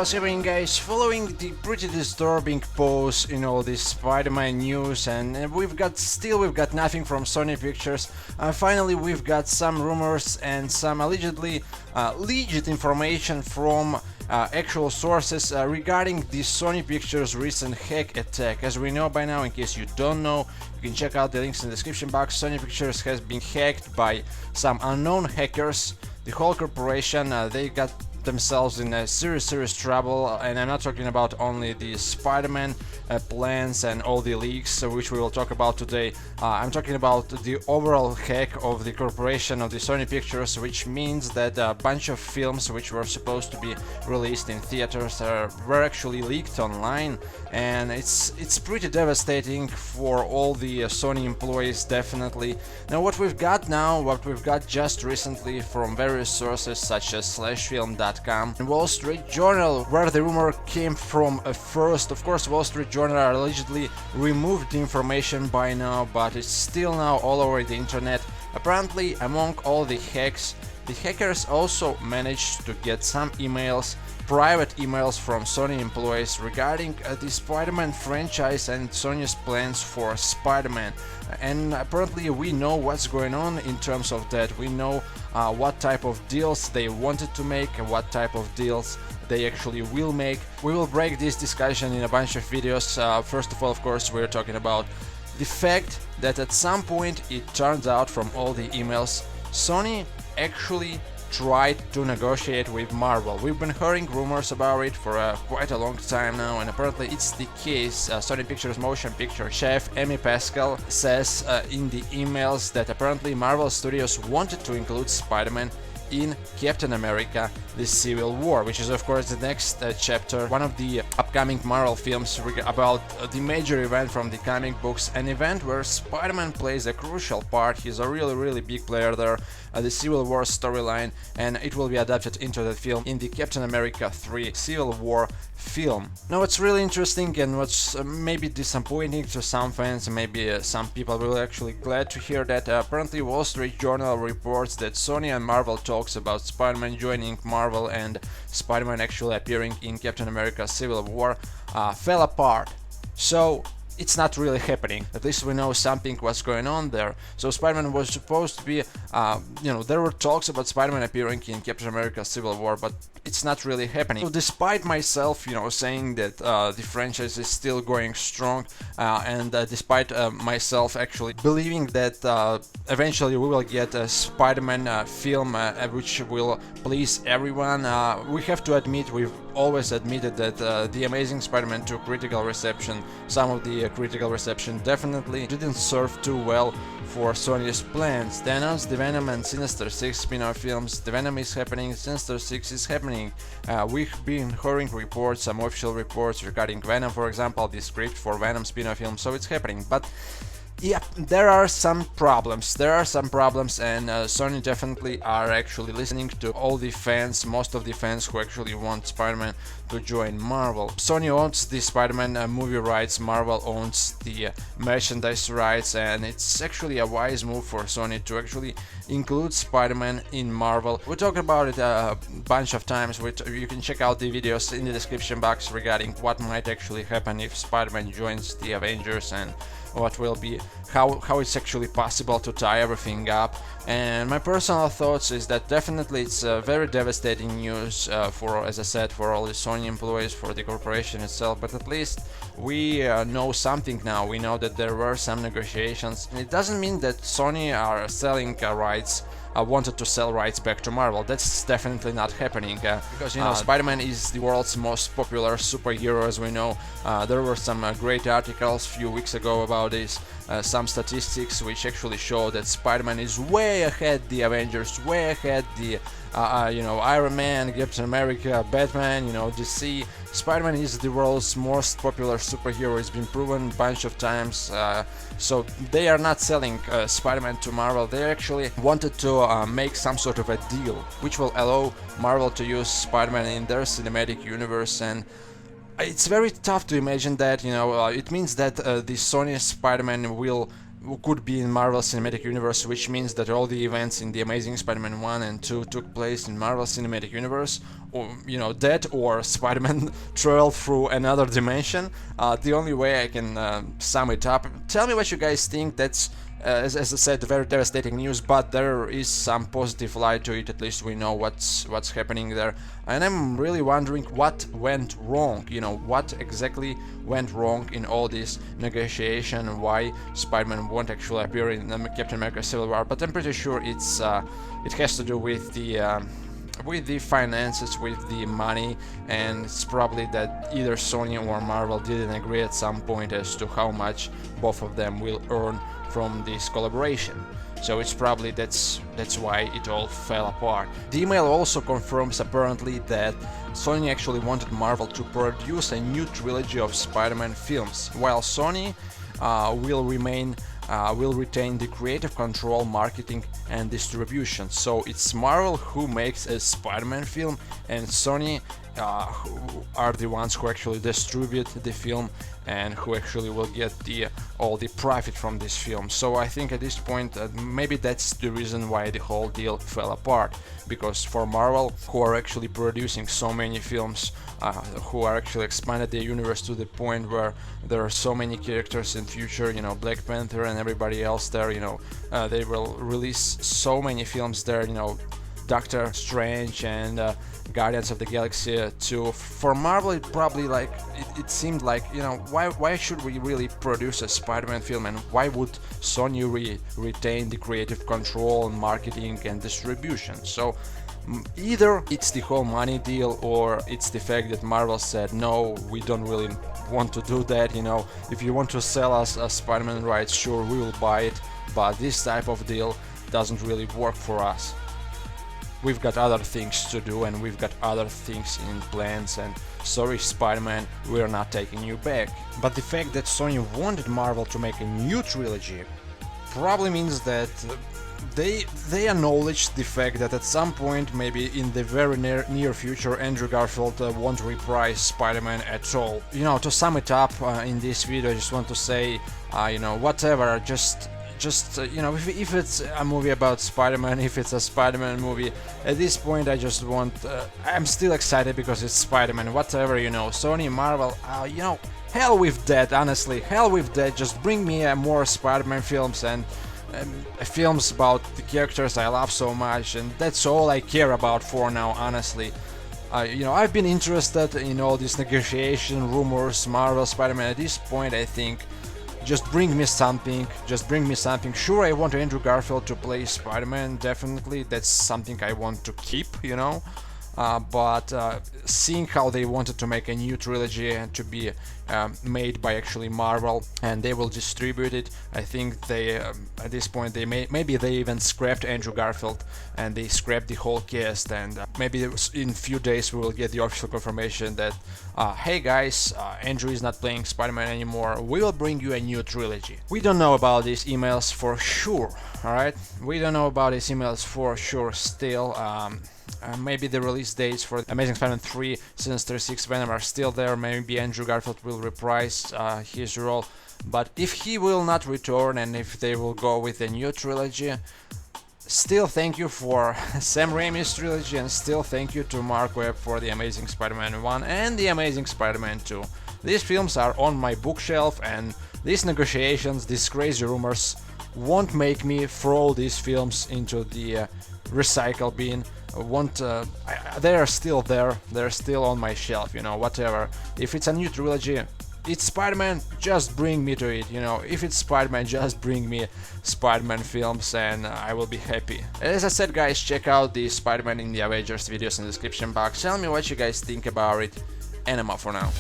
what's happening, guys? Following the pretty disturbing pause in all this Spider-Man news, and we've got nothing from Sony Pictures. Finally, we've got some rumors and some allegedly legit information from actual sources regarding the Sony Pictures recent hack attack. As we know by now, in case you don't know, you can check out the links in the description box. Sony Pictures has been hacked by some unknown hackers. The whole corporation, they got themselves in a serious trouble, and I'm not talking about only the Spider-Man plans and all the leaks which we will talk about today. I'm talking about the overall hack of the corporation of the Sony Pictures, which means that a bunch of films which were supposed to be released in theaters were actually leaked online, and it's pretty devastating for all the Sony employees, definitely. Now what we've got just recently from various sources such as /film.com and Wall Street Journal, where the rumor came from first. Of course, Wall Street Journal allegedly removed the information by now, but it's still now all over the internet. Apparently, among all the hacks, the hackers also managed to get some emails, private emails from Sony employees regarding the Spider-Man franchise and Sony's plans for Spider-Man. And apparently we know what's going on in terms of that. We know what type of deals they wanted to make and what type of deals they actually will make. We will break this discussion in a bunch of videos. First of all, of course, we're talking about the fact that at some point it turns out from all the emails, Sony actually tried to negotiate with Marvel. We've been hearing rumors about it for quite a long time now, and apparently it's the case. Sony Pictures motion picture chef Amy Pascal says in the emails that apparently Marvel Studios wanted to include Spider-Man in Captain America: The Civil War, which is of course the next chapter, one of the upcoming Marvel films about the major event from the comic books, an event where Spider-Man plays a crucial part. He's a really big player there, the Civil War storyline, and it will be adapted into the film in the Captain America 3 Civil War film. Now what's really interesting and what's maybe disappointing to some fans, maybe some people will actually glad to hear that apparently Wall Street Journal reports that Sony and Marvel talks about Spider-Man joining Marvel and Spider-Man actually appearing in Captain America Civil War fell apart. So it's not really happening. At least we know something was going on there. So Spider-Man was supposed to be, there were talks about Spider-Man appearing in Captain America Civil War, but it's not really happening. So despite myself, saying that the franchise is still going strong, and despite myself actually believing that eventually we will get a Spider-Man film which will please everyone, we have to admit, we've always admitted that the Amazing Spider-Man 2 critical reception, some of the critical reception definitely didn't serve too well for Sony's plans. They announced the Venom and Sinister 6 spin-off films. The Venom is happening, Sinister 6 is happening. We've been hearing reports, some official reports regarding Venom, for example, the script for Venom spin-off film, so it's happening. But yeah, there are some problems, and Sony definitely are actually listening to all the fans, most of the fans who actually want Spider-Man to join Marvel. Sony owns the Spider-Man movie rights, Marvel owns the merchandise rights, and it's actually a wise move for Sony to actually include Spider-Man in Marvel. We talked about it a bunch of times. You can check out the videos in the description box regarding what might actually happen if Spider-Man joins the Avengers and what will be, how it's actually possible to tie everything up. And my personal thoughts is that definitely it's very devastating news for, as I said, for all the Sony employees, for the corporation itself, but at least we know something now. We know that there were some negotiations, and it doesn't mean that Sony are selling rights, wanted to sell rights back to Marvel. That's definitely not happening, because Spider-Man is the world's most popular superhero, as we know. There were some great articles a few weeks ago about this, some statistics which actually show that Spider-Man is way ahead the Avengers, way ahead the Iron Man, Captain America, Batman, DC. Spider-Man is the world's most popular superhero. It's been proven a bunch of times. So they are not selling Spider-Man to Marvel. They actually wanted to make some sort of a deal which will allow Marvel to use Spider-Man in their cinematic universe, and it's very tough to imagine that. It means that the Sony Spider-Man will could be in Marvel Cinematic Universe, which means that all the events in the Amazing Spider-Man 1 and 2 took place in Marvel Cinematic Universe, or that, or Spider-Man traveled through another dimension. The only way I can sum it up. Tell me what you guys think. That's as I said, very devastating news, but there is some positive light to it. At least we know what's happening there, and I'm really wondering what went wrong. What exactly went wrong in all this negotiation, why Spider-Man won't actually appear in Captain America Civil War. But I'm pretty sure it has to do with the finances, with the money, and it's probably that either Sony or Marvel didn't agree at some point as to how much both of them will earn from this collaboration. So it's probably that's why it all fell apart. The email also confirms apparently that Sony actually wanted Marvel to produce a new trilogy of Spider-Man films, while Sony will retain the creative control, marketing and distribution. So it's Marvel who makes a Spider-Man film, and Sony who are the ones who actually distribute the film and who actually will get all the profit from this film. So I think at this point maybe that's the reason why the whole deal fell apart, because for Marvel, who are actually producing so many films, who are actually expanded their universe to the point where there are so many characters in future, Black Panther and everybody else there, they will release so many films there, Doctor Strange and Guardians of the Galaxy 2. For Marvel, it probably it seemed like, why should we really produce a Spider-Man film, and why would Sony retain the creative control and marketing and distribution? So either it's the whole money deal, or it's the fact that Marvel said, no, we don't really want to do that, if you want to sell us a Spider-Man rights, sure, we will buy it, but this type of deal doesn't really work for us. We've got other things to do, and we've got other things in plans, and sorry Spider-Man, we're not taking you back. But the fact that Sony wanted Marvel to make a new trilogy probably means that they acknowledged the fact that at some point, maybe in the very near future, Andrew Garfield won't reprise Spider-Man at all. To sum it up in this video, I just want to say, whatever, just if it's a movie about Spider-Man, if it's a Spider-Man movie, at this point I just want, I'm still excited because it's Spider-Man, whatever, Sony, Marvel, hell with that, honestly, hell with that, just bring me more Spider-Man films and films about the characters I love so much, and that's all I care about for now, honestly. I've been interested in all these negotiation rumors, Marvel, Spider-Man. At this point, I think just bring me something, Sure, I want Andrew Garfield to play Spider-Man, definitely, that's something I want to keep, but seeing how they wanted to make a new trilogy and to be made by actually Marvel, and they will distribute it, I think they at this point maybe they even scrapped Andrew Garfield and they scrapped the whole cast, and maybe in a few days we will get the official confirmation that hey guys, Andrew is not playing Spider-Man anymore, we will bring you a new trilogy. We don't know about these emails for sure, alright? We don't know about these emails for sure still. Maybe the release dates for Amazing Spider-Man 3, Sinister 6, Venom are still there. Maybe Andrew Garfield will reprise his role. But if he will not return, and if they will go with a new trilogy, still thank you for Sam Raimi's trilogy, and still thank you to Mark Webb for the Amazing Spider-Man 1 and the Amazing Spider-Man 2. These films are on my bookshelf, and these negotiations, these crazy rumors, won't make me throw these films into the recycle bin. They are still there, they're still on my shelf, whatever. If it's a new trilogy, it's Spider-Man, just bring me to it, if it's Spider-Man, just bring me Spider-Man films and I will be happy. As I said guys, check out the Spider-Man in the Avengers videos in the description box, tell me what you guys think about it, and I'm out for now.